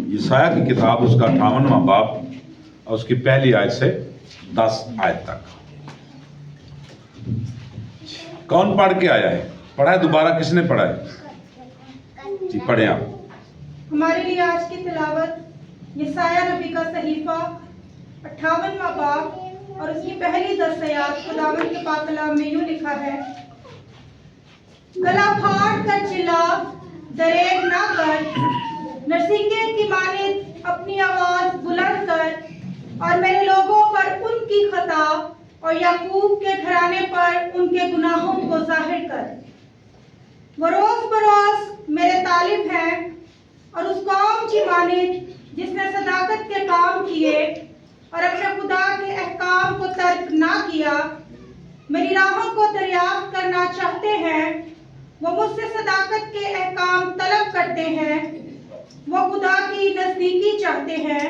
यशायाह की किताब उसका 58वां बाब और उसकी पहली आयत से 10 आयत तक। कौन पढ़ के आया है? पढ़ा है? दोबारा किसने पढ़ा है? जी पढ़े आप। हमारे लिए आज की तिलावत यशायाह नबी का सहीफा 58वां बाब और उसकी पहली 10 आयत। खुदावंद के पाक कलाम में यूं लिखा है, गला फाड़ कर चिल्ला, दरेग ना कर, नरसिंगे की मानित अपनी आवाज बुलंद कर और मेरे लोगों पर उनकी खता और याकूब के घराने पर उनके गुनाहों को जाहिर कर। वो रोज बरोज मेरे तालिब हैं और उस कौम की मानित जिसने सदाकत के काम किए और अपने खुदा के अहकाम को तर्क ना किया, मेरी राहों को दरियाफ्त करना चाहते हैं। वो मुझसे सदाकत के अहकाम तलब करते हैं, वो खुदा की नजदीकी चाहते हैं।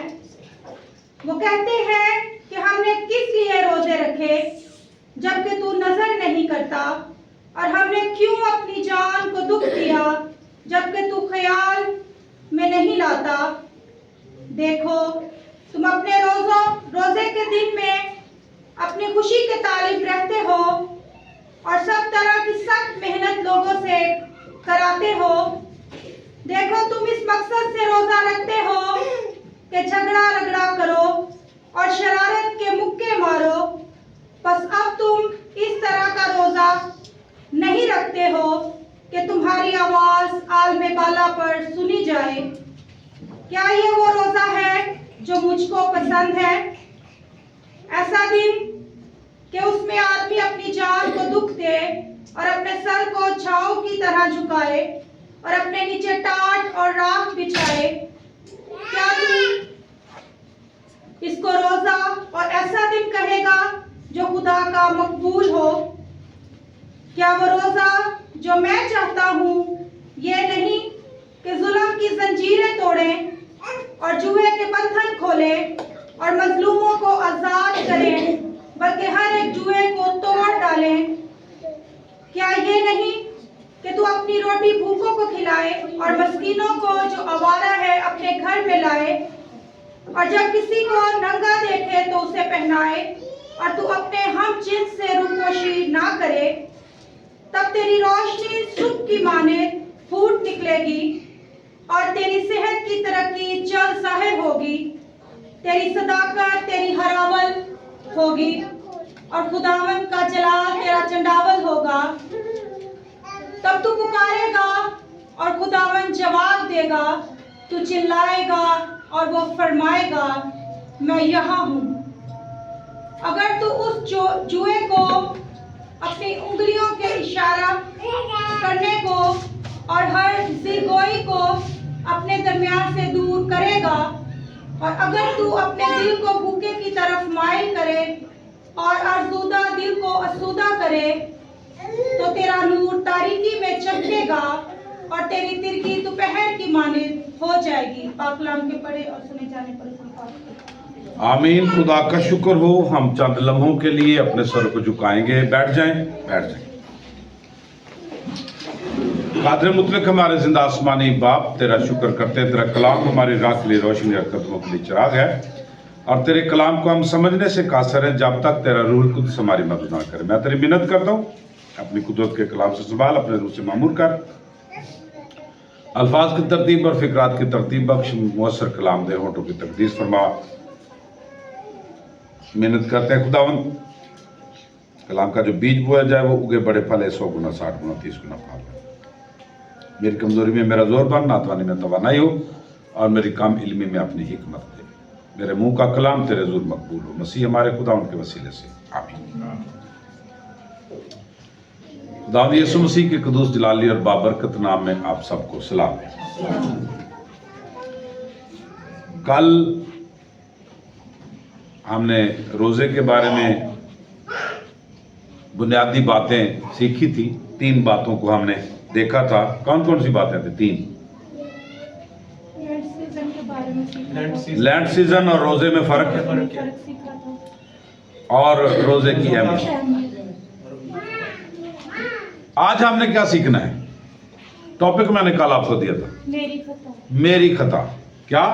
वो कहते हैं कि हमने किस लिए रोजे रखे जबकि तू नजर नहीं करता, और हमने क्यों अपनी जान को दुख दिया जबकि तू ख्याल में नहीं लाता। देखो, तुम अपने रोजे के दिन में अपनी खुशी के तालिब रहते हो और सब तरह की सख्त मेहनत लोगों से कराते हो। देखो, तुम इस मकसद से रोजा रखते हो कि झगड़ा रगड़ा करो और शरारत के मुक्के मारो। बस अब तुम इस तरह का रोजा नहीं रखते हो कि तुम्हारी आवाज आलमे बाला पर सुनी जाए। क्या ये वो रोजा है जो मुझको पसंद है? ऐसा दिन कि उसमें आदमी अपनी जान को दुख दे और अपने सर को छाव की तरह झुकाए और अपने नीचे टाट और राख बिछाए। क्या तू इसको रोजा और ऐसा दिन कहेगा जो खुदा का मकबूल हो? क्या वो रोजा जो मैं चाहता हूँ ये नहीं कि जुल्म की जंजीरें तोड़ें और जुए के बंधन खोलें और मजलूमों को आजाद करें, बल्कि हर एक जुए को तोड़ डालें। क्या ये नहीं कि तू अपनी रोटी भूखों को खिलाए और मस्कीनों को जो आवारा है अपने घर में लाए, और जब किसी को नंगा देखे तो उसे पहनाए, और तू अपने हम जिन्स से रूपोशी ना करे। तब तेरी रोशनी सुबह की माने फूट निकलेगी और तेरी सेहत की तरक्की जल्द जाहिर होगी। तेरी सदाकत तेरी हरावल होगी और खुदावंद का जलाल तेरा चंडावल होगा। तब तू पुकारेगा और खुदावंद जवाब देगा, तू चिल्लाएगा और वो फरमाएगा, मैं यहाँ हूँ। अगर तू उस जुए को अपनी उंगलियों के इशारा करने को और हर ज़िगोई को अपने दरमियान से दूर करेगा, और अगर तू अपने दिल को भूखे की तरफ माइल करे और आज़ूदा दिल को आसूदा करे, तो तेरा नूर तारीकी में चमकेगा और तेरी तिरकी दोपहर की मानिंद हो जाएगी। पाक कलाम के पढ़े और सुने जाने पर आमीन। खुदा का शुक्र हो। हम चंद लम्हों के लिए अपने सर को झुकाएंगे। बैठ जाएं, बैठ जाएं। कादिर मुतलक हमारे जिंदा आसमानी बाप, तेरा शुक्र करते हैं। तेरा कलाम हमारी राह के लिए रोशनी और कदमों के लिए चिराग है, और तेरे कलाम को हम समझने से कासर हैं जब तक तेरा रूह कुद्स हमारी मदद ना करे। मैं तेरी मिन्नत करता हूँ, अपनी कुदरत के कलाम से संभाल, अपने रूह से मामूर कर। अल्फाज की तरतीब और फिक्रात की तरतीब बख्श, मुअस्सर कलाम दे, होठों की तकदीस फरमा। मेहनत करते हैं खुदावंद, कलाम का जो बीज बोया जाए वो उगे बड़े फल, 100 गुना 60 गुना 30 गुना फल। मेरी कमजोरी में मेरा जोर बन, नातवानी में तवानाई हो, और मेरी कम इल्मी में अपनी हिकमत दे। मेरे मुंह का कलाम तेरे ज़ुर मकबूल हो। मसीह हमारे खुदा उनके वसीले से आमीन। खुदावंद यीशु मसीह के कुदूस जलाली और बाबरकत नाम में आप सबको सलाम है। कल हमने रोजे के बारे में बुनियादी बातें सीखी थी। 3 बातों को हमने देखा था। कौन कौन सी बातें थी? 3। लैंड सीजन और रोजे में फर्क है, और रोजे की अहमियत। आज हमने क्या सीखना है? टॉपिक मैंने कल आपको दिया था, मेरी खता। क्या?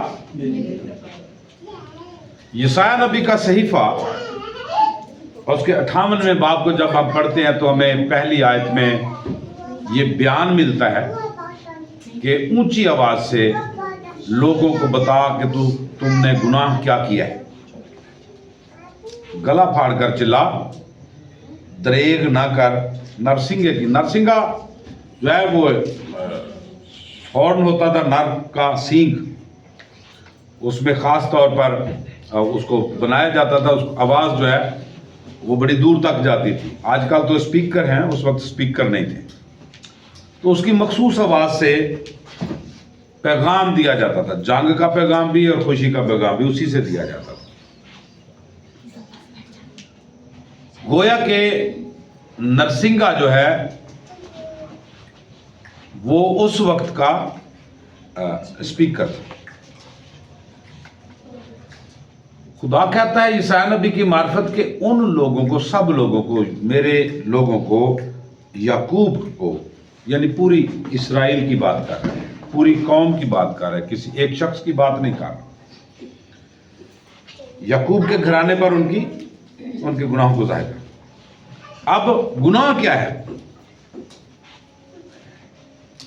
यशाया नबी का सहीफा और उसके 58वें बाब को जब हम पढ़ते हैं तो हमें पहली आयत में ये बयान मिलता है कि ऊंची आवाज से लोगों को बता कि तुमने गुनाह क्या किया है, गला फाड़ कर चिल्ला, दरेग ना कर। नरसिंगे की, नरसिंगा जो है वो हॉर्न होता था, नर का सींग, उसमें खास तौर पर उसको बनाया जाता था। उस आवाज जो है वो बड़ी दूर तक जाती थी। आजकल तो स्पीकर हैं, उस वक्त स्पीकर नहीं थे, तो उसकी मखसूस आवाज से पैगाम दिया जाता था। जंग का पैगाम भी और खुशी का पैगाम भी उसी से दिया जाता था। गोया के नरसिंगा जो है वो उस वक्त का स्पीकर था। खुदा कहता है ईसा नबी की मार्फत के उन लोगों को, सब लोगों को, मेरे लोगों को, याकूब को, यानी पूरी इस्राएल की बात कर रहे हैं, पूरी कौम की बात कर रहे हैं, किसी एक शख्स की बात नहीं कर रहा। याकूब के घराने पर उनके गुनाहों को जाहिर कर। अब गुनाह क्या है?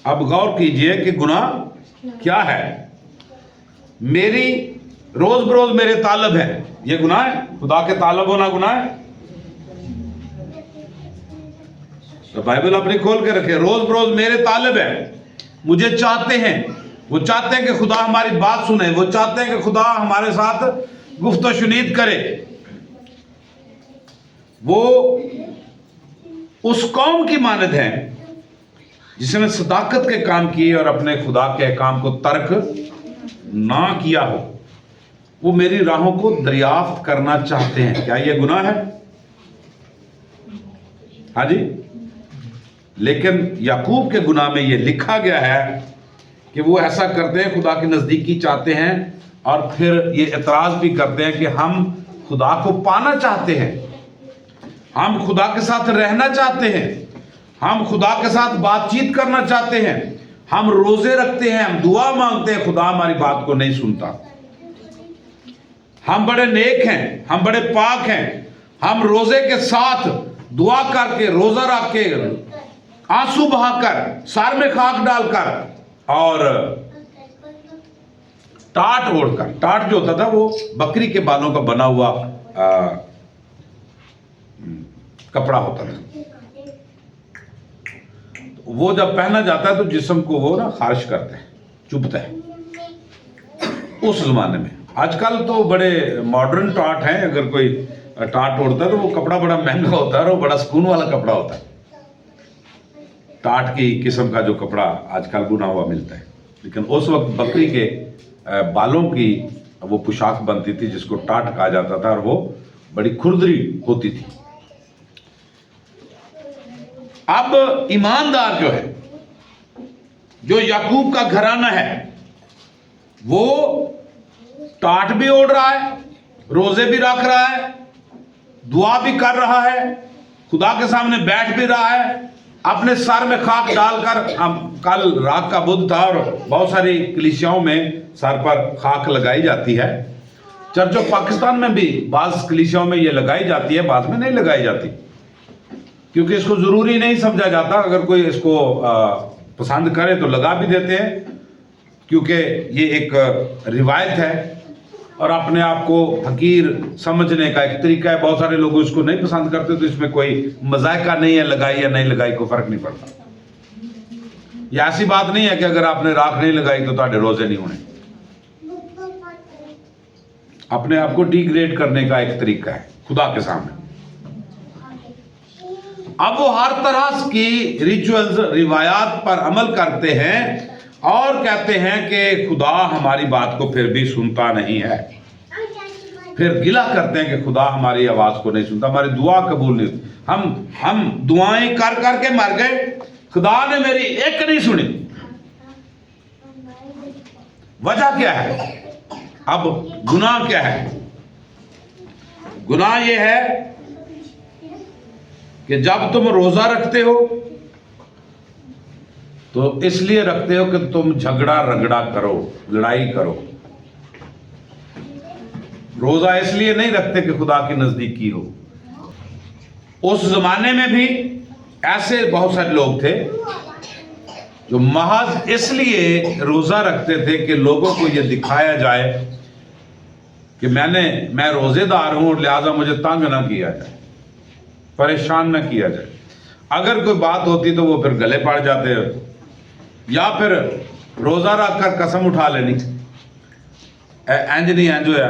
अब गौर कीजिए कि गुनाह क्या है। मेरी रोज बरोज मेरे तालब है, ये गुनाह है? खुदा के तालब होना गुनाह है? तो बाइबल अपनी खोल के रखे, रोज बरोज मेरे तालब है, मुझे चाहते हैं, वो चाहते हैं कि खुदा हमारी बात सुने, वो चाहते हैं कि खुदा हमारे साथ गुफ्त शुनीद करे। वो उस कौम की मानद है जिसने सदाकत के काम किए और अपने खुदा के काम को तर्क ना किया हो। वो मेरी राहों को दरियाफ्त करना चाहते हैं। क्या यह गुनाह है? हाँ जी। लेकिन याकूब के गुनाह में यह लिखा गया है कि वो ऐसा करते हैं, खुदा की नजदीकी चाहते हैं और फिर ये एतराज भी करते हैं कि हम खुदा को पाना चाहते हैं, हम खुदा के साथ रहना चाहते हैं, हम खुदा के साथ बातचीत करना चाहते हैं, हम रोजे रखते हैं, हम दुआ मांगते हैं, खुदा हमारी बात को नहीं सुनता। हम बड़े नेक हैं, हम बड़े पाक हैं, हम रोजे के साथ दुआ करके, रोजा रख के, आंसू बहाकर, सर में खाक डालकर और टाट ओढ़कर, टाट जो होता था वो बकरी के बालों का बना हुआ कपड़ा होता था, वो जब पहना जाता है तो जिस्म को वो ना खारिश करता है, चुभता है उस जमाने में। आजकल तो बड़े मॉडर्न टाट हैं, अगर कोई टाट ओढ़ता है तो वो कपड़ा बड़ा महंगा होता है और वो बड़ा सुकून वाला कपड़ा होता है। टाट की किस्म का जो कपड़ा आजकल बुना हुआ मिलता है, लेकिन उस वक्त बकरी के बालों की वो पोशाक बनती थी जिसको टाट कहा जाता था और वो बड़ी खुरदरी होती थी। अब ईमानदार जो है, जो याकूब का घराना है, वो टाट भी ओढ़ रहा है, रोजे भी रख रहा है, दुआ भी कर रहा है, खुदा के सामने बैठ भी रहा है, अपने सर में खाक डालकर। कल रात का बुध था और बहुत सारी कलीसियाओं में सर पर खाक लगाई जाती है। चर्च ऑफ पाकिस्तान में भी बाज कलीसियाओं में ये लगाई जाती है, बाद में नहीं लगाई जाती, क्योंकि इसको जरूरी नहीं समझा जाता। अगर कोई इसको पसंद करे तो लगा भी देते हैं, क्योंकि ये एक रिवायत है और अपने आप को हकीर समझने का एक तरीका है। बहुत सारे लोग इसको नहीं पसंद करते, तो इसमें कोई मजायका नहीं है, लगाई या नहीं लगाई कोई फर्क नहीं पड़ता। ये ऐसी बात नहीं है कि अगर आपने राख नहीं लगाई तो ਤੁਹਾਡੇ रोजे नहीं होने। अपने आप को डिग्रेड करने का एक तरीका है खुदा के सामने। अब वो हर तरह की रिचुअल्स, रिवायात पर अमल करते हैं और कहते हैं कि खुदा हमारी बात को फिर भी सुनता नहीं है। फिर गिला करते हैं कि खुदा हमारी आवाज को नहीं सुनता, हमारी दुआ कबूल नहीं। हम दुआएं कर करके मर गए, खुदा ने मेरी एक नहीं सुनी। वजह क्या है? अब गुनाह क्या है? गुनाह यह है कि जब तुम रोजा रखते हो तो इसलिए रखते हो कि तुम झगड़ा रगड़ा करो, लड़ाई करो, रोजा इसलिए नहीं रखते कि खुदा की नजदीकी हो। उस जमाने में भी ऐसे बहुत सारे लोग थे जो महज इसलिए रोजा रखते थे कि लोगों को यह दिखाया जाए कि मैं रोजेदार हूं, लिहाजा मुझे तंग ना किया जाए, परेशान ना किया जाए। अगर कोई बात होती तो वो फिर गले पड़ जाते, या फिर रोजा रखकर कसम उठा लेनी, इंज नहीं इंज होया।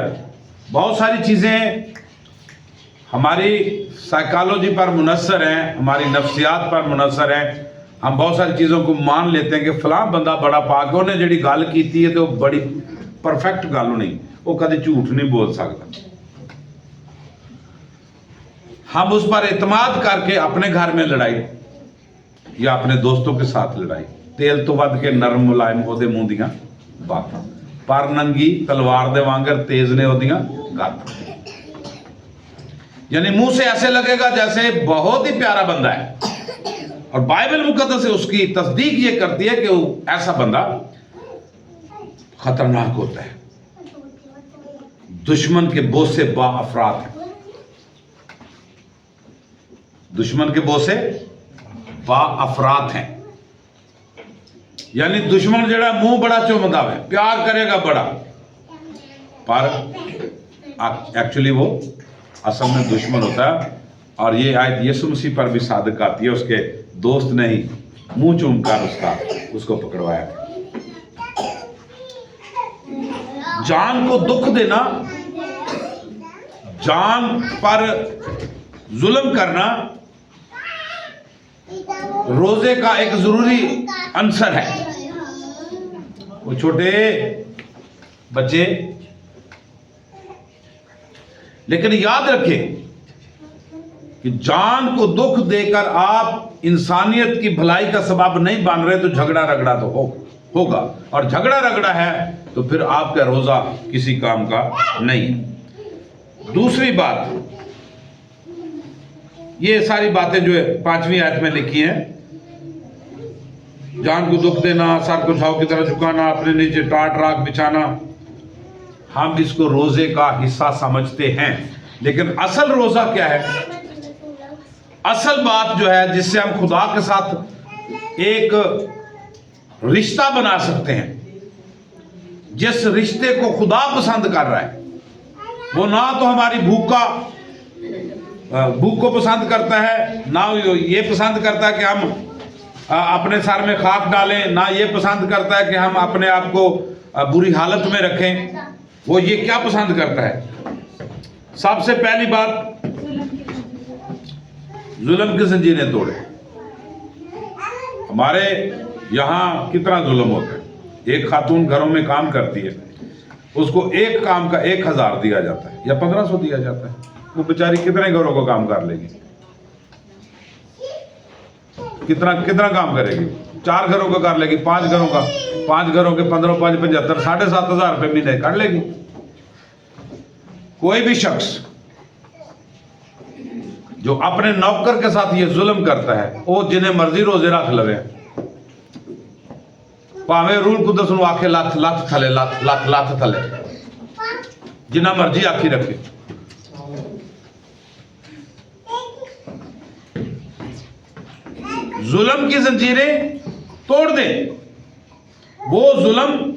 बहुत सारी चीजें हमारी साइकोलॉजी पर मुनसर हैं, हमारी नफ्सियात पर मुनसर हैं। हम बहुत सारी चीज़ों को मान लेते हैं कि फलां बंदा बड़ा पाक है, उन्हें जी गल की है तो बड़ी परफेक्ट गल होनी, वो कभी झूठ नहीं बोल सकता। हम उस पर एतमाद करके अपने घर में लड़ाई या अपने दोस्तों के साथ लड़ाई, तेल तो वध के नरम मुलायम ओदे मुंह दियां बात, पर नंगी तलवार दे वांगर तेज ने ओदियां गत। यानी मुंह से ऐसे लगेगा जैसे बहुत ही प्यारा बंदा है, और बाइबल मुकद्दस से उसकी तस्दीक ये करती है कि वो ऐसा बंदा खतरनाक होता है, दुश्मन के बोसे बाअफरात है। दुश्मन के बोसे बाअफरात हैं, यानी दुश्मन जड़ा मुंह बड़ा चुमदा है, प्यार करेगा बड़ा, पर एक्चुअली वो असल में दुश्मन होता है। और ये आयत यीशु मसीह पर भी सादिक आती है, उसके दोस्त ने ही मुंह चूमकर उसको पकड़वाया। जान को दुख देना, जान पर जुल्म करना रोजे का एक जरूरी अंसर है। वो छोटे बच्चे, लेकिन याद रखें कि जान को दुख देकर आप इंसानियत की भलाई का सबब नहीं बन रहे तो झगड़ा रगड़ा तो होगा, और झगड़ा रगड़ा है तो फिर आपका रोजा किसी काम का नहीं। दूसरी बात, ये सारी बातें जो है 5वीं आयत में लिखी हैं, जान को दुख देना, सर को झाव की तरह झुकाना, अपने नीचे टाट राख बिछाना, हम इसको रोजे का हिस्सा समझते हैं। लेकिन असल रोजा क्या है? असल बात जो है जिससे हम खुदा के साथ एक रिश्ता बना सकते हैं, जिस रिश्ते को खुदा पसंद कर रहा है, वो ना तो हमारी भूख को पसंद करता है, ना ये पसंद करता है कि हम अपने सर में खाक डालें, ना ये पसंद करता है कि हम अपने आप को बुरी हालत में रखें। वो ये क्या पसंद करता है? सबसे पहली बात, जुल्म की जंजीरें तोड़े। हमारे यहाँ कितना जुल्म होता है। एक खातून घरों में काम करती है, उसको एक काम का 1000 दिया जाता है या 1500 दिया जाता है, वो बेचारी कितने घरों का काम कर लेगी? कितना काम करेगी? 4 घरों का कर लेगी, 5 घरों का, 5 घरों के 15 5 75 7,500 रुपये महीने कर लेगी। कोई भी शख्स जो अपने नौकर के साथ ये जुल्म करता है, वो जिन्हें मर्जी रोजे रख लवे, भावे रूल कुदस नूं आखे लथ लथ थले, लथ लथ लथ थले, जिन्ना मर्जी आखी रखे। जुल्म की जंजीरें तोड़ दें। वो जुल्म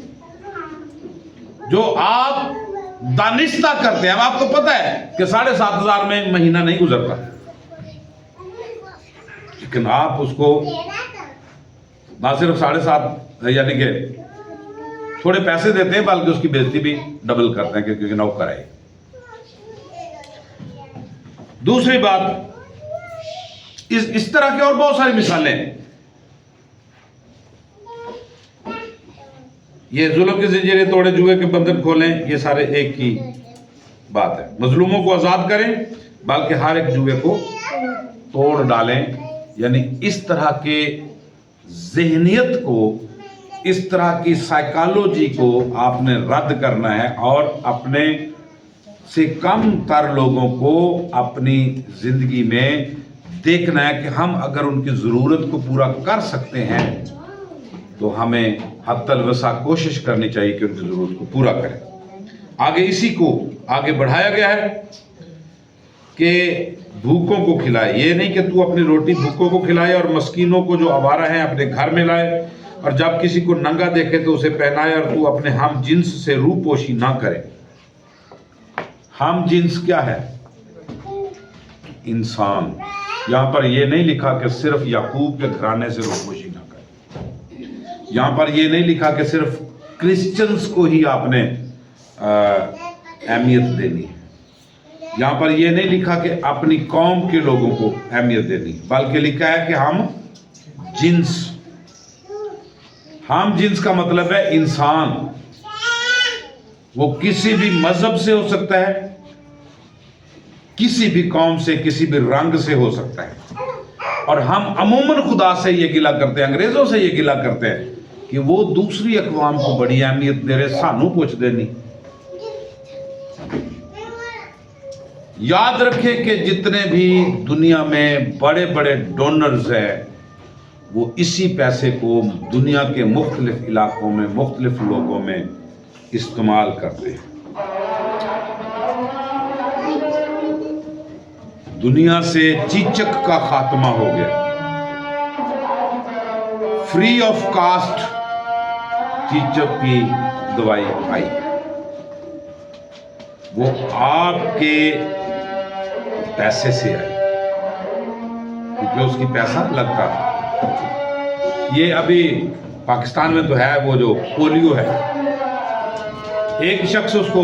जो आप दानिस्ता करते हैं, अब आपको पता है कि 7,500 में महीना नहीं गुजरता, लेकिन आप उसको ना सिर्फ 7.5 यानी कि थोड़े पैसे देते हैं, बल्कि उसकी बेइज्जती भी डबल करते हैं क्योंकि नौकर है। दूसरी बात, इस तरह की और बहुत सारी मिसालें हैं। ये जुल्म की जंजीरें तोड़े, जुए के बंधन खोलें, ये सारे एक ही बात है। मजलूमों को आजाद करें, बल्कि हर एक जुए को तोड़ डालें। यानी इस तरह के ज़हनियत को, इस तरह की साइकोलॉजी को आपने रद्द करना है और अपने से कम तर लोगों को अपनी जिंदगी में देखना है कि हम अगर उनकी ज़रूरत को पूरा कर सकते हैं तो हमें हत्तल वसा कोशिश करनी चाहिए कि उनकी ज़रूरत को पूरा करें। आगे इसी को आगे बढ़ाया गया है कि भूखों को खिलाए। ये नहीं कि तू अपनी रोटी भूखों को खिलाए और मस्कीनों को जो आवारा है अपने घर में लाए, और जब किसी को नंगा देखे तो उसे पहनाए, और तू अपने हम जिन्स से रूपोशी ना करे। हम जिन्स क्या है? इंसान। यहां पर यह नहीं लिखा कि सिर्फ याकूब के घराने से रूपोशी ना करे। यहां पर यह नहीं लिखा कि सिर्फ क्रिश्चियंस को ही आपने अहमियत देनी है। यहां पर यह नहीं लिखा कि अपनी कौम के लोगों को अहमियत देनी, बल्कि लिखा है कि हम जिन्स। हम जिन्स का मतलब है इंसान। वो किसी भी मजहब से हो सकता है, किसी भी कौम से, किसी भी रंग से हो सकता है। और हम अमूमन खुदा से ये गिला करते हैं, अंग्रेजों से ये गिला करते हैं कि वो दूसरी अक़वाम को बड़ी अहमियत दे रहे, सानू पुछदे नहीं। याद रखें कि जितने भी दुनिया में बड़े बड़े डोनर्स हैं, वो इसी पैसे को दुनिया के मुख्तलिफ इलाकों में मुख्तलिफ लोगों में इस्तेमाल करते हैं। दुनिया से चीचक का खात्मा हो गया। फ्री ऑफ कास्ट चीचक की दवाई आई। वो आपके पैसे से आई, क्योंकि उसकी पैसा लगता था। ये अभी पाकिस्तान में तो है, वो जो पोलियो है, एक शख्स उसको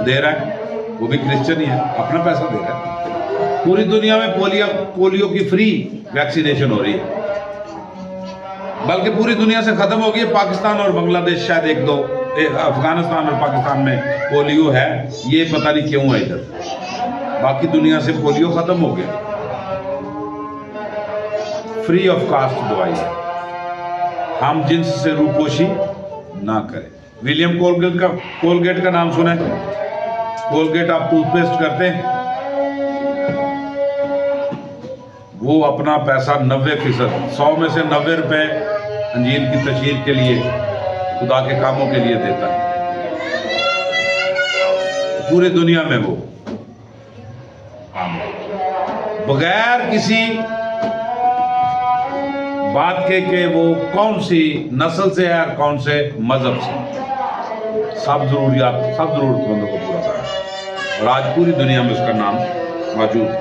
दे रहा है, वो भी क्रिश्चियन ही है, अपना पैसा दे रहा है। पूरी दुनिया में पोलियो की फ्री वैक्सीनेशन हो रही है, बल्कि पूरी दुनिया से खत्म हो गई है। पाकिस्तान और बांग्लादेश शायद एक दो, अफगानिस्तान और पाकिस्तान में पोलियो है, ये पता नहीं क्यों है इधर। बाकी दुनिया से पोलियो खत्म हो गया। फ्री ऑफ कास्ट दवाई है। हम जिन्स से रूपोशी ना करें। विलियम कोलगेट का नाम सुना है? कोलगेट आप टूथपेस्ट करते हैं, वो अपना पैसा 90%, 100 में से 90 रुपए अंजील की तशहीर के लिए, खुदा के कामों के लिए देता है। पूरी दुनिया में वो बगैर किसी बात के वो कौन सी नस्ल से है और कौन से मजहब से, सब जरूरतमंदों को पूरा करा। और आज पूरी दुनिया में उसका नाम मौजूद है।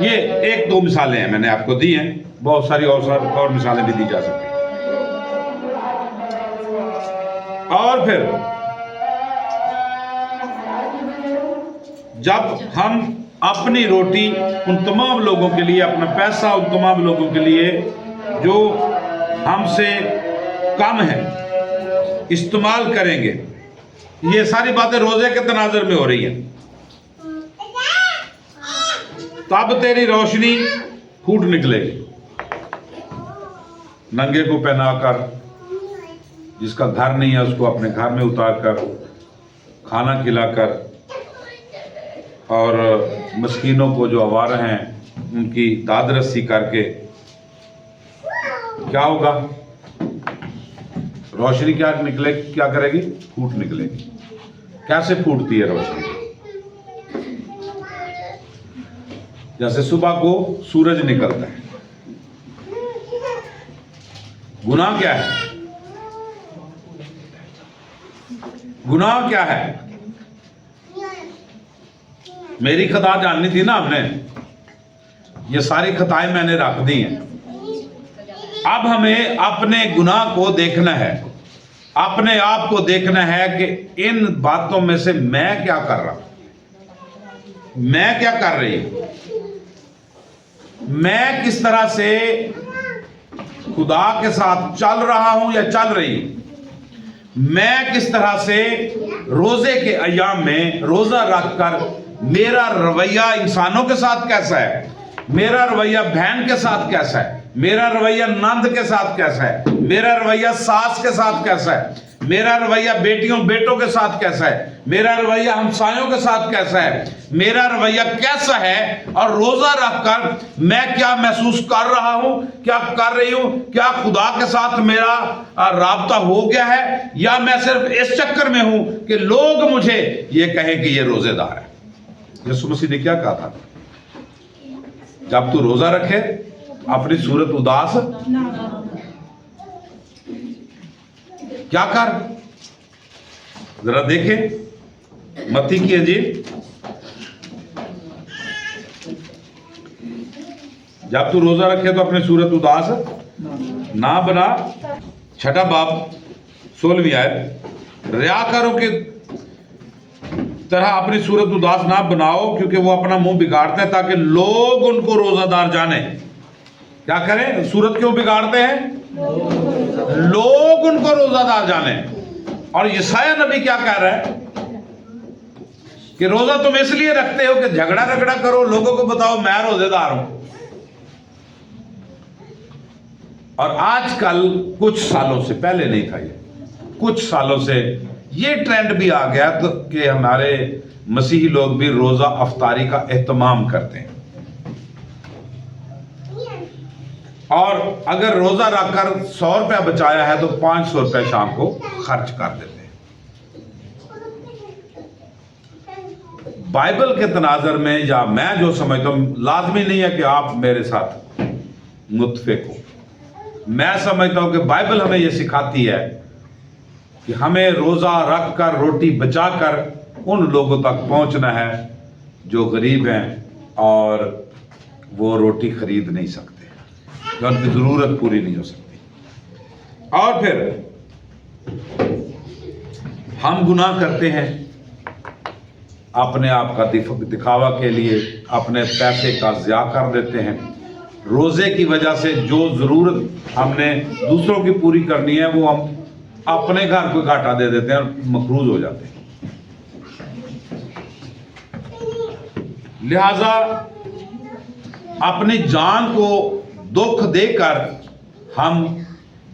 ये एक दो मिसालें हैं मैंने आपको दी हैं, बहुत सारी और मिसालें भी दी जा सकती हैं। और फिर जब हम अपनी रोटी उन तमाम लोगों के लिए, अपना पैसा उन तमाम लोगों के लिए जो हमसे कम है इस्तेमाल करेंगे, ये सारी बातें रोजे के तनाजर में हो रही हैं, तब तेरी रोशनी फूट निकलेगी। नंगे को पहनाकर, जिसका घर नहीं है उसको अपने घर में उतारकर, खाना खिलाकर, और मस्कीनों को जो आवारा हैं उनकी दाद रस्सी करके, क्या होगा? रोशनी क्या करेगी? फूट निकलेगी। कैसे फूटती है रोशनी? जैसे सुबह को सूरज निकलता है। गुनाह क्या है? गुनाह क्या है? मेरी खता जाननी थी ना आपने, ये सारी खताएं मैंने रख दी हैं। अब हमें अपने गुनाह को देखना है, अपने आप को देखना है कि इन बातों में से मैं क्या कर रहा हूं, मैं क्या कर रही हूं, मैं किस तरह से खुदा के साथ चल रहा हूं या चल रही हूं, मैं किस तरह से रोजे के अय्याम में रोजा रखकर मेरा रवैया इंसानों के साथ कैसा है, मेरा रवैया बहन के साथ कैसा है, मेरा रवैया नंद के साथ कैसा है, मेरा रवैया सास के साथ कैसा है, मेरा रवैया बेटियों बेटों के साथ कैसा है, मेरा रवैया हमसायों के साथ कैसा है, मेरा रवैया कैसा है, और रोजा रखकर मैं क्या महसूस कर रहा हूं, क्या कर रही हूं, क्या खुदा के साथ मेरा राब्ता हो गया है, या मैं सिर्फ इस चक्कर में हूं कि लोग मुझे ये कहें कि ये रोजेदार है। यीशु मसीह ने क्या कहा था, जब तू रोजा रखे अपनी सूरत उदास क्या कर, जरा देखें मत्ती की अंजील, जब तू रोजा रखे तो अपनी सूरत उदास ना बना। छठा बाब 16वीं आयत, रियाकारों के तरह अपनी सूरत उदास ना बनाओ, क्योंकि वो अपना मुंह बिगाड़ते हैं ताकि लोग उनको रोजादार जाने। क्या करें, सूरत क्यों बिगाड़ते हैं, लोग उनको रोजादार जाने। और यशायाह नबी क्या कह रहा है कि रोजा तुम इसलिए रखते हो कि झगड़ा रगड़ा करो, लोगों को बताओ मैं रोजेदार हूं। और आजकल कुछ सालों से, पहले नहीं था ये, कुछ सालों से ये ट्रेंड भी आ गया तो कि हमारे मसीही लोग भी रोजा अफ्तारी का एहतमाम करते हैं, और अगर रोजा रखकर 100 रुपया बचाया है तो 500 रुपया शाम को खर्च कर देते हैं। बाइबल के तनाजर में, या मैं जो समझता हूं, लाजमी नहीं है कि आप मेरे साथ मुत्फिक हो, मैं समझता हूं कि बाइबल हमें यह सिखाती है कि हमें रोजा रखकर रोटी बचाकर उन लोगों तक पहुंचना है जो गरीब हैं और वो रोटी खरीद नहीं सकते, उनकी जरूरत पूरी नहीं हो सकती। और फिर हम गुनाह करते हैं अपने आप का दिखावा के लिए, अपने पैसे का ज़िया कर देते हैं। रोजे की वजह से जो जरूरत हमने दूसरों की पूरी करनी है वो हम अपने घर को घाटा दे देते हैं और मकरूज हो जाते हैं। लिहाजा अपनी जान को दुख देकर हम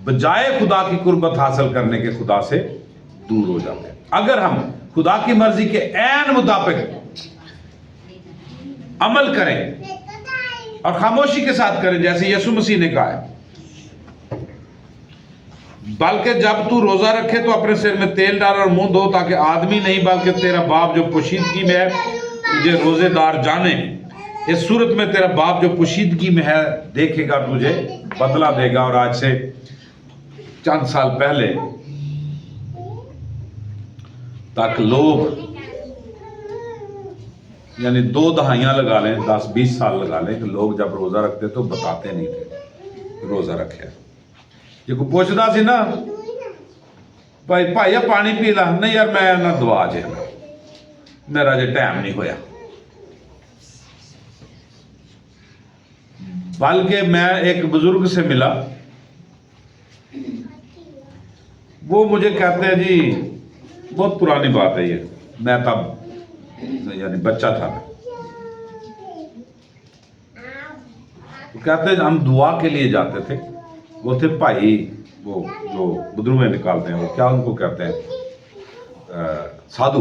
बजाय खुदा की कुर्बत हासिल करने के खुदा से दूर हो जाते हैं। अगर हम खुदा की मर्जी के ऐन मुताबिक अमल करें और खामोशी के साथ करें, जैसे यीशु मसीह ने कहा है, बल्कि जब तू रोजा रखे तो अपने सिर में तेल डाल और मुंह धो, ताकि आदमी नहीं बल्कि तेरा बाप जो पोशीदगी में है तुझे रोजेदार जाने। इस सूरत में तेरा बाप जो पोशीदगी में है देखेगा, तुझे बदला देगा। और आज से चंद साल पहले तक लोग, यानी 2 दहाइयां लगा लें, 10-20 साल लगा लें, कि लोग जब रोजा रखते तो बताते नहीं थे रोजा रखे। जो को पूछता सी ना, भाई भाई पानी पी ला, नहीं यार मैं ना दुआ जे, मेरा जे टाइम नहीं होया। बल्कि मैं एक बुजुर्ग से मिला, वो मुझे कहते हैं जी, बहुत पुरानी बात है ये, मैं तब यानी बच्चा था, तो कहते हैं हम दुआ के लिए जाते थे। वो थे भाई, वो जो बुजुर्ग निकालते हैं, वो क्या उनको कहते हैं, साधु।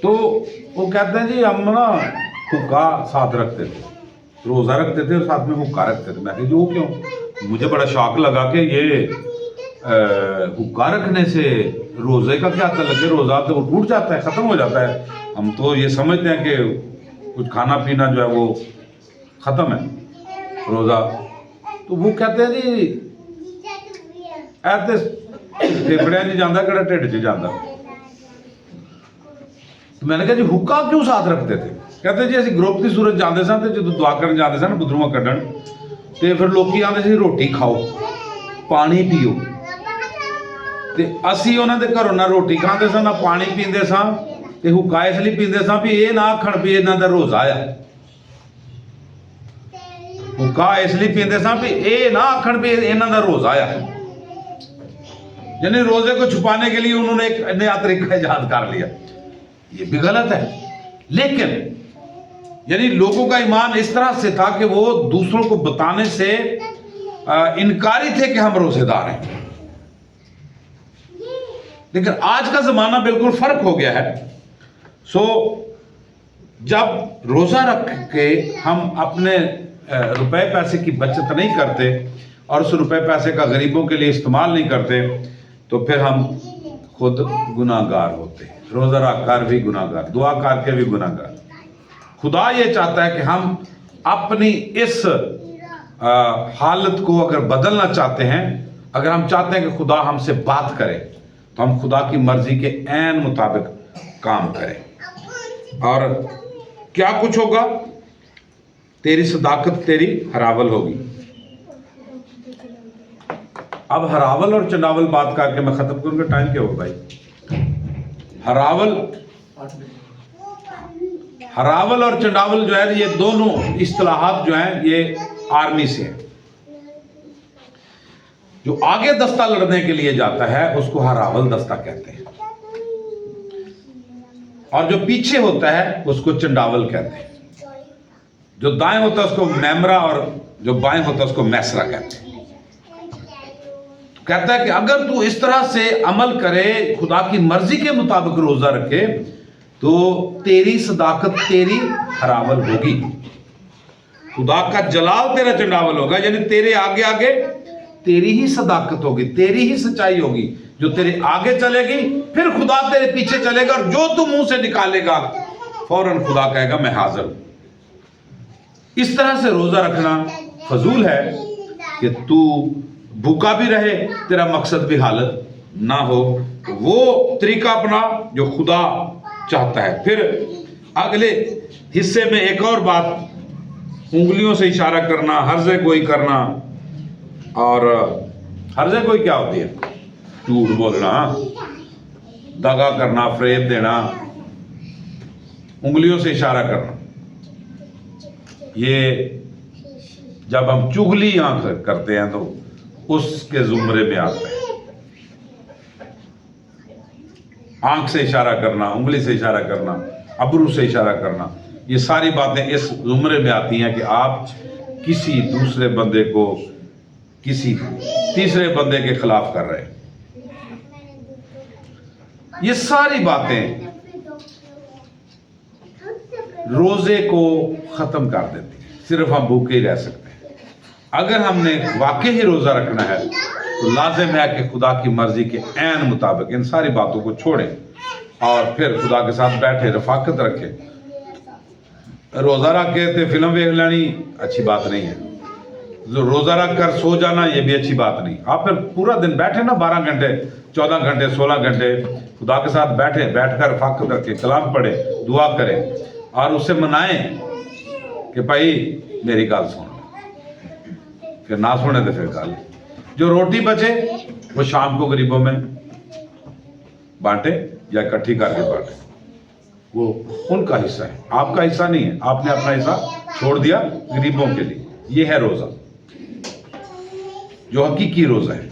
तो वो कहते हैं जी हम ना हुक्का साथ रखते थे, रोजा रखते थे और साथ में हुक्का रखते थे। मैं कहा जी वो क्यों? मुझे बड़ा शौक लगा कि ये हुक्का रखने से रोजे का क्या तल्लुक है, रोजा तो टूट जाता है, खत्म हो जाता है। हम तो ये समझते हैं कि कुछ खाना पीना जो है वो खत्म है रोजा। तो वो कहते हैं जी ऐसे फेफड़ियां नहीं जाता, कड़ा ढिड च जाता। तो मैंने कहा जी हुक्का क्यों साथ रखते थे? कहते जी असं ग्रुप की सूरत जाते सन, तो जो दुआ करन जाते सन बुदरुआ कड्ढन, तो फिर लोग आते थे रोटी खाओ पानी पियो, ते असी उन्होंने घरों ना रोटी खाते सन ना पानी पींदे सन, ते हुक्का इसलिए पींदे सन भी ये ना आखण भी इन्हां दा रोजा आ। हुक्का इसलिए पींदे सन भी ये ना आखण भी इन्हां दा रोजा आ, यानी रोजे को छुपाने के लिए उन्होंने एक नया तरीका ईजाद कर लिया। ये भी गलत है। लेकिन यानी लोगों का ईमान इस तरह से था कि वो दूसरों को बताने से इनकारी थे कि हम रोजेदार हैं। लेकिन आज का जमाना बिल्कुल फर्क हो गया है। सो जब रोजा रख के हम अपने रुपए पैसे की बचत नहीं करते और उस रुपए पैसे का गरीबों के लिए इस्तेमाल नहीं करते, तो फिर हम खुद गुनाहगार होते हैं। रोजा रखकर भी गुनाहगार, दुआ करके भी गुनाहगार। खुदा ये चाहता है कि हम अपनी इस हालत को अगर बदलना चाहते हैं, अगर हम चाहते हैं कि खुदा हमसे बात करे, तो हम खुदा की मर्जी के ऐन मुताबिक काम करें। और क्या कुछ होगा? तेरी सदाकत तेरी हरावल होगी। अब हरावल और चंडावल बात करके मैं खत्म करूंगा। टाइम क्या होगा भाई? हरावल और चंडावल जो है, ये दोनों इस्तिलाहात जो हैं ये आर्मी से हैं। जो आगे दस्ता लड़ने के लिए जाता है उसको हरावल दस्ता कहते हैं, और जो पीछे होता है उसको चंडावल कहते हैं। जो दाएं होता है उसको मैमरा और जो बाएं होता है उसको मैसरा कहते हैं। तो कहता है कि अगर तू इस तरह से अमल करे, खुदा की मर्जी के मुताबिक रोजा रखे, तो तेरी सदाकत तेरी हरावल होगी। खुदा का जलाल तेरा चंडावल होगा, यानी तेरे आगे आगे तेरी ही सदाकत होगी, तेरी ही सच्चाई होगी जो तेरे आगे चलेगी, फिर खुदा तेरे पीछे चलेगा, और जो तू मुंह से निकालेगा फौरन खुदा कहेगा मैं हाजिर हूं। इस तरह से रोजा रखना फजूल है कि तू भूखा भी रहे, तेरा मकसद भी हालत ना हो। वो तरीका अपना जो खुदा चाहता है। फिर अगले हिस्से में एक और बात, उंगलियों से इशारा करना, हर्जे गोई करना। और हर्जे गोई क्या होती है? झूठ बोलना, दगा करना, फरेब देना, उंगलियों से इशारा करना। ये जब हम चुगली आंख करते हैं तो उसके जुमरे में आता है। आंख से इशारा करना, उंगली से इशारा करना, अबरू से इशारा करना, ये सारी बातें इस जुमरे में आती हैं कि आप किसी दूसरे बंदे को किसी तीसरे बंदे के खिलाफ कर रहे हैं। ये सारी बातें रोजे को खत्म कर देती हैं। सिर्फ हम भूखे ही रह सकते हैं। अगर हमने वाकई ही रोजा रखना है तो लाजिम है कि खुदा की मर्जी के ऐन मुताबिक इन सारी बातों को छोड़ें और फिर खुदा के साथ बैठे, रफाकत रखें। रोजा रख के तो फिल्म देख लेनी अच्छी बात नहीं है। जो रोजा रख कर सो जाना ये भी अच्छी बात नहीं। आप फिर पूरा दिन बैठे ना, 12 घंटे, 14 घंटे, 16 घंटे खुदा के साथ बैठे, बैठकर रफाकत रखें, कलाम पढ़े, दुआ करें और उससे मनाएं कि भाई मेरी गाल सुन। फिर ना सुने तो फिर गाल। जो रोटी बचे वो शाम को गरीबों में बांटे या इकट्ठी करके बांटे, वो उनका हिस्सा है, आपका हिस्सा नहीं है। आपने अपना हिस्सा छोड़ दिया गरीबों के लिए। ये है रोजा, जो हकीकी रोजा है,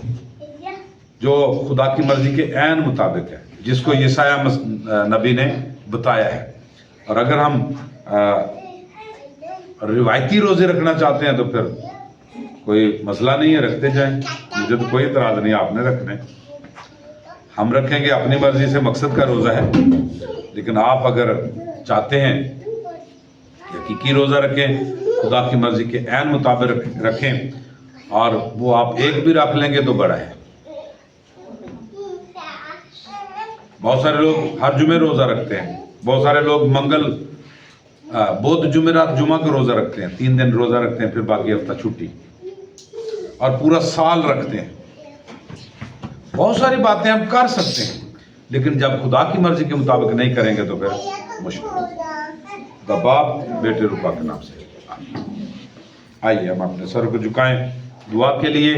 जो खुदा की मर्जी के ऐन मुताबिक है, जिसको यसाया नबी ने बताया है। और अगर हम रिवायती रोजे रखना चाहते हैं तो फिर कोई मसला नहीं है, रखते जाएं, मुझे तो कोई इतराज नहीं, आपने रखने, हम रखेंगे अपनी मर्जी से। मकसद का रोजा है। लेकिन आप अगर चाहते हैं हकीकी रोजा रखें, खुदा की मर्जी के ऐन मुताबिक रखें, और वो आप एक भी रख लेंगे तो बड़ा है। बहुत सारे लोग हर जुमे रोजा रखते हैं, बहुत सारे लोग मंगल, बुध, जुमेरात, जुमा का रोजा रखते हैं, 3 दिन रोजा रखते हैं, फिर बाकी हफ्ता छुट्टी, और पूरा साल रखते हैं। बहुत सारी बातें हम कर सकते हैं, लेकिन जब खुदा की मर्जी के मुताबिक नहीं करेंगे तो फिर मुश्किल। बाप बेटे रूपा के नाम से आइए हम अपने सर को झुकाएं दुआ के लिए।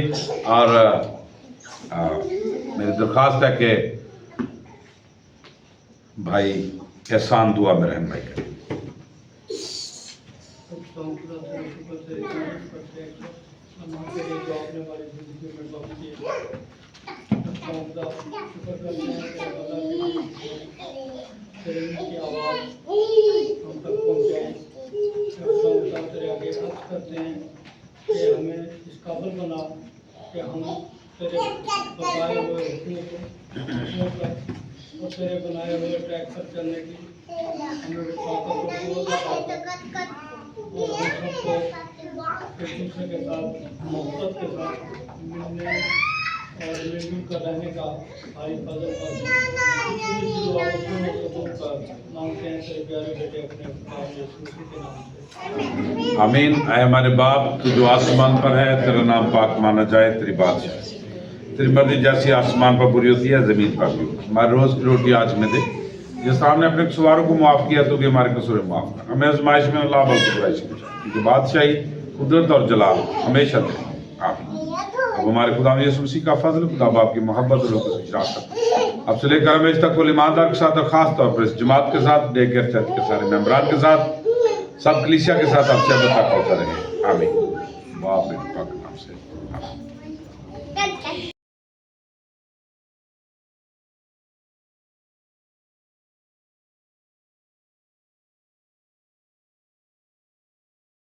और मेरी दरख्वास्त है कि भाई एहसान दुआ में रहम भाई करें। की आवाज हम तक पहुंचाए। खुदा तेरे आगे अर्ज करते हैं कि हमें इस काबिल बना कि हम तेरे बताए हुए हुक्मों पर और तेरे बनाए हुए ट्रैक पर चलने की हमें ताकत और कुव्वत अता कर और हम सबको एक दूसरे के साथ मोहब्बत के साथ मिलने और मिलजुल कर रहने का भाई फजल मांगते हैं तेरे प्यारे बेटे अपने यीशु मसीह के नाम से। आमीन। ऐ हमारे बाप तू जो आसमान पर है, तेरा नाम पाक माना जाए, तेरी बादशाह तेरी मर्जी जैसी आसमान पर पूरी होती है जमीन पर भी होती है। हमारी रोज की रोटी आज में दे, जिस हमने अपने कसूरों को माफ किया तो भी हमारे कसूर माफ कर, हमें आजमाइश में अल्लाह बल्कि बुराई से बचा, क्योंकि बादशाही कुदरत और जलाल हमेशा तेरी। आमीन। अब हमारे खुदा यीशु मसीह का फजल, खुदा बाप की मोहब्बत और लोगों की शराफत अब से लेकर हमेशा तक कुल ईमानदार के साथ और खास तौर पर इस जमात के साथ, डे केयर चर्च के सारे मेंबरान के साथ, सब कलीसिया के साथ आपसे अब तक होता रहे। आमीन। बाप बेटे पाक के नाम से आमीन।